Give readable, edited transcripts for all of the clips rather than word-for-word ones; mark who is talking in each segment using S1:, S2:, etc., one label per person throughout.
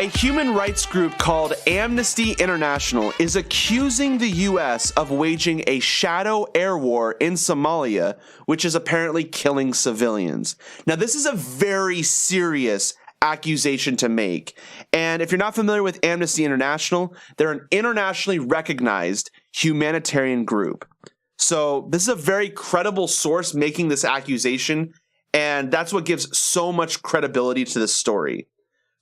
S1: A human rights group called Amnesty International is accusing the U.S. of waging a shadow air war in Somalia, which is apparently killing civilians. Now, this is a very serious accusation to make. And if you're not familiar with Amnesty International, they're an internationally recognized humanitarian group. So this is a very credible source making this accusation, and that's what gives so much credibility to this story.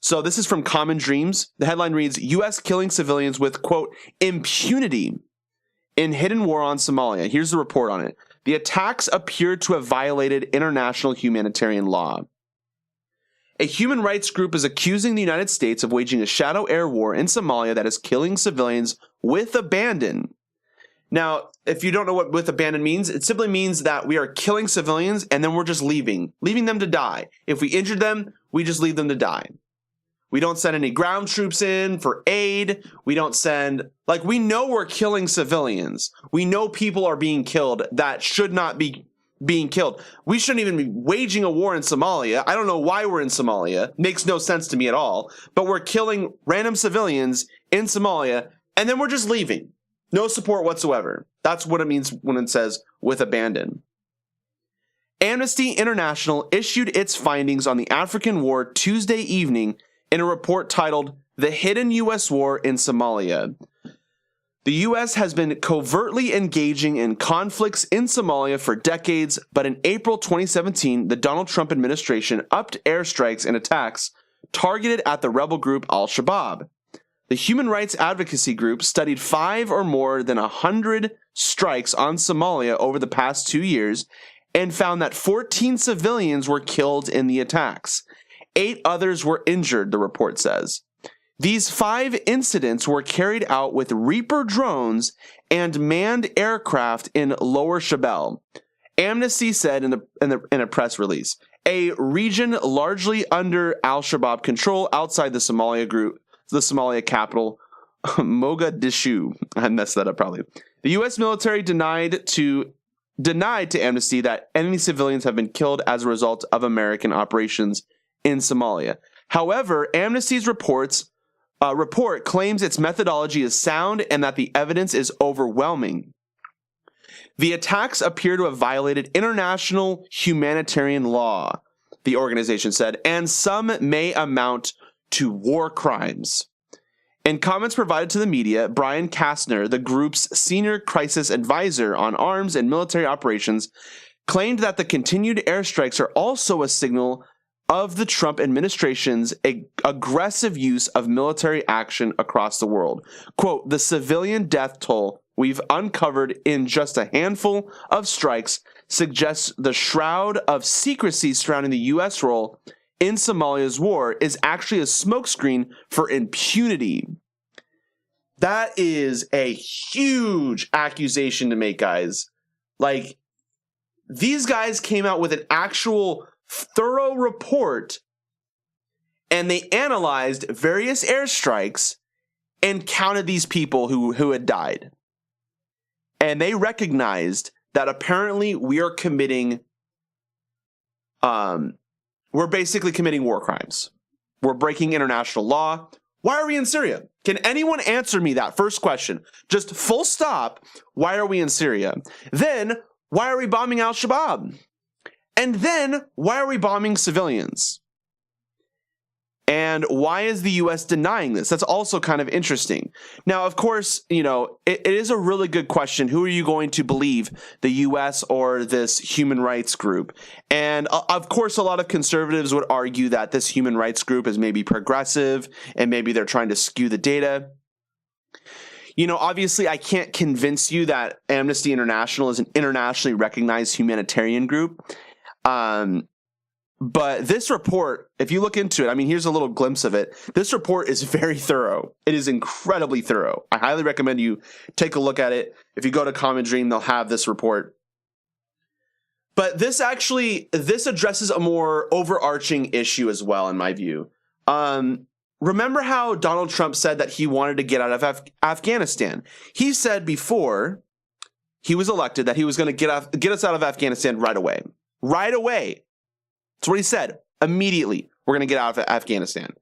S1: So this is from Common Dreams. The headline reads, U.S. killing civilians with, quote, impunity in hidden war on Somalia. Here's the report on it. The attacks appear to have violated international humanitarian law. A human rights group is accusing the United States of waging a shadow air war in Somalia that is killing civilians with abandon. Now, if you don't know what with abandon means, it simply means that we are killing civilians and then we're just leaving them to die. If we injured them, we just leave them to die. We don't send any ground troops in for aid. We don't send, we know we're killing civilians. We know people are being killed that should not be being killed. We shouldn't even be waging a war in Somalia. I don't know why we're in Somalia. Makes no sense to me at all. But we're killing random civilians in Somalia, and then we're just leaving. No support whatsoever. That's what it means when it says with abandon. Amnesty International issued its findings on the African War Tuesday evening in a report titled The Hidden U.S. War in Somalia. The U.S. has been covertly engaging in conflicts in Somalia for decades, but in April 2017, the Donald Trump administration upped airstrikes and attacks targeted at the rebel group Al-Shabaab. The human rights advocacy group studied 5 or more than 100 strikes on Somalia over the past 2 years and found that 14 civilians were killed in the attacks. 8 others were injured, the report says. These 5 incidents were carried out with Reaper drones and manned aircraft in Lower Shabelle. Amnesty said in a press release, a region largely under Al-Shabaab control outside the Somalia capital, Mogadishu. I messed that up probably. The U.S. military denied to Amnesty that any civilians have been killed as a result of American operations in Somalia. However, Amnesty's report claims its methodology is sound and that the evidence is overwhelming. The attacks appear to have violated international humanitarian law, the organization said, and some may amount to war crimes. In comments provided to the media, Brian Kastner, the group's senior crisis advisor on arms and military operations, claimed that the continued airstrikes are also a signal of the Trump administration's aggressive use of military action across the world. Quote, the civilian death toll we've uncovered in just a handful of strikes suggests the shroud of secrecy surrounding the U.S. role in Somalia's war is actually a smokescreen for impunity. That is a huge accusation to make, guys. These guys came out with an actual thorough report, and they analyzed various airstrikes and counted these people who had died. And they recognized that apparently we are committing, we're basically committing war crimes. We're breaking international law. Why are we in Syria? Can anyone answer me that first question? Just full stop. Why are we in Syria? Then, why are we bombing Al-Shabaab? And then, why are we bombing civilians? And why is the U.S. denying this? That's also kind of interesting. Now, of course, it is a really good question. Who are you going to believe, the U.S. or this human rights group? And of course, a lot of conservatives would argue that this human rights group is maybe progressive and maybe they're trying to skew the data. Obviously, I can't convince you that Amnesty International is an internationally recognized humanitarian group. But this report, if you look into it, here's a little glimpse of it. This report is very thorough. It is incredibly thorough. I highly recommend you take a look at it. If you go to Common Dream, they'll have this report. But this addresses a more overarching issue as well, in my view. Remember how Donald Trump said that he wanted to get out of Afghanistan? He said before he was elected that he was going to get us out of Afghanistan right away. Right away. That's what he said. Immediately, we're going to get out of Afghanistan.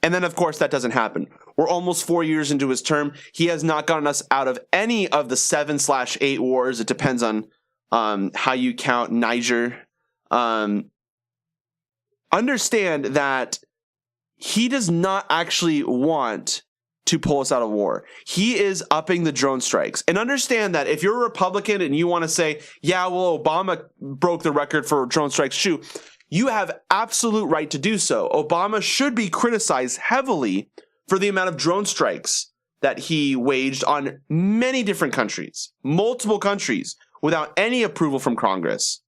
S1: And then, of course, that doesn't happen. We're almost 4 years into his term. He has not gotten us out of any of the 7/8 wars. It depends on how you count Niger. Understand that he does not actually want to pull us out of war. He is upping the drone strikes. And understand that if you're a Republican and you want to say, yeah, well, Obama broke the record for drone strikes, shoot, you have absolute right to do so. Obama should be criticized heavily for the amount of drone strikes that he waged on many different countries, multiple countries, without any approval from Congress.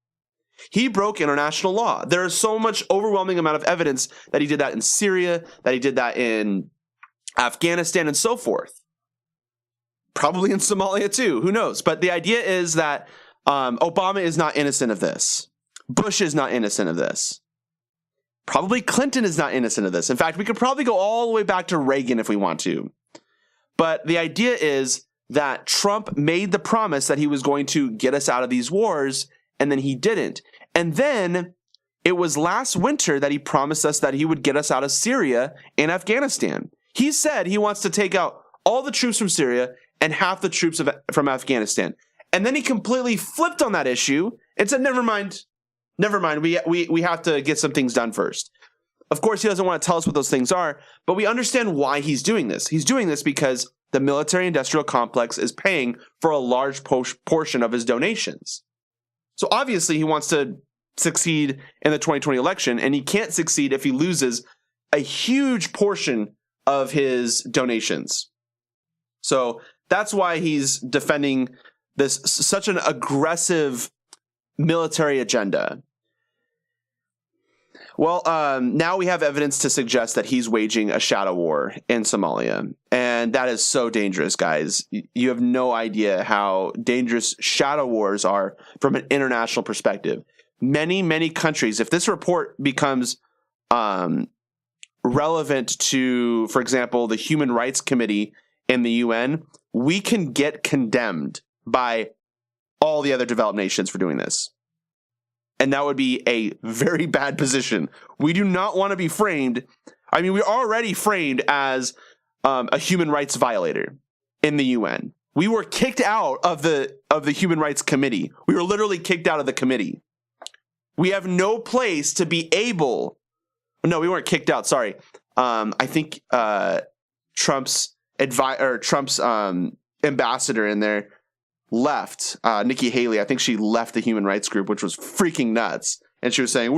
S1: He broke international law. There is so much overwhelming amount of evidence that he did that in Syria, that he did that in Afghanistan, and so forth. Probably in Somalia too, who knows? But the idea is that Obama is not innocent of this. Bush is not innocent of this. Probably Clinton is not innocent of this. In fact, we could probably go all the way back to Reagan if we want to. But the idea is that Trump made the promise that he was going to get us out of these wars, and then he didn't. And then it was last winter that he promised us that he would get us out of Syria and Afghanistan. He said he wants to take out all the troops from Syria and half the troops from Afghanistan. And then he completely flipped on that issue and said, never mind, we have to get some things done first. Of course, he doesn't want to tell us what those things are, but we understand why he's doing this. He's doing this because the military-industrial complex is paying for a large portion of his donations. So obviously he wants to succeed in the 2020 election, and he can't succeed if he loses a huge portion of his donations. So that's why he's defending this such an aggressive military agenda. Well, now we have evidence to suggest that he's waging a shadow war in Somalia. And that is so dangerous, guys. You have no idea how dangerous shadow wars are from an international perspective. Many, many countries, if this report becomes relevant to, for example, the Human Rights Committee in the UN, we can get condemned by all the other developed nations for doing this. And that would be a very bad position. We do not want to be framed. I mean, we're already framed as a human rights violator in the UN. We were kicked out of the Human Rights Committee. We were literally kicked out of the committee. We have no place to be able. No, we weren't kicked out. Sorry. I think Trump's ambassador in there left, Nikki Haley. I think she left the human rights group, which was freaking nuts. And she was saying,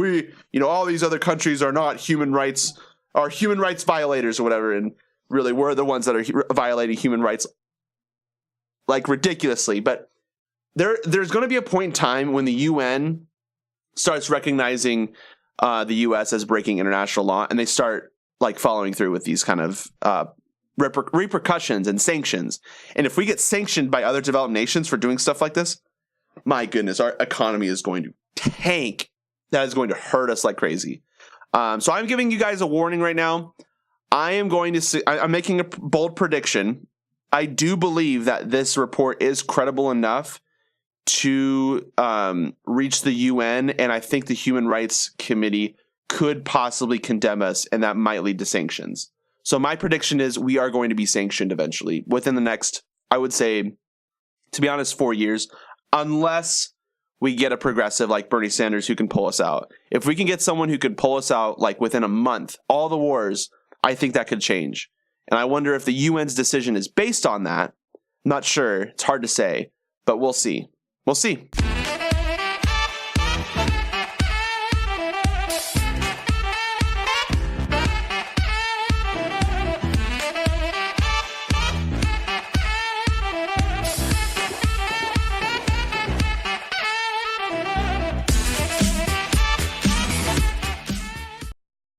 S1: all these other countries are not human rights violators or whatever. And really, we're the ones that are violating human rights like ridiculously. But there's going to be a point in time when the UN starts recognizing the U.S. as breaking international law, and they start like following through with these kind of repercussions and sanctions. And if we get sanctioned by other developed nations for doing stuff like this, my goodness, our economy is going to tank. That is going to hurt us like crazy. So I'm giving you guys a warning right now. I'm making a bold prediction. I do believe that this report is credible enough to reach the UN, and I think the Human Rights Committee could possibly condemn us, and that might lead to sanctions. So my prediction is we are going to be sanctioned eventually within the next, I would say, to be honest, 4 years, unless we get a progressive like Bernie Sanders who can pull us out. If we can get someone who could pull us out like within a month, all the wars, I think that could change. And I wonder if the UN's decision is based on that. I'm not sure. It's hard to say, but we'll see. We'll see.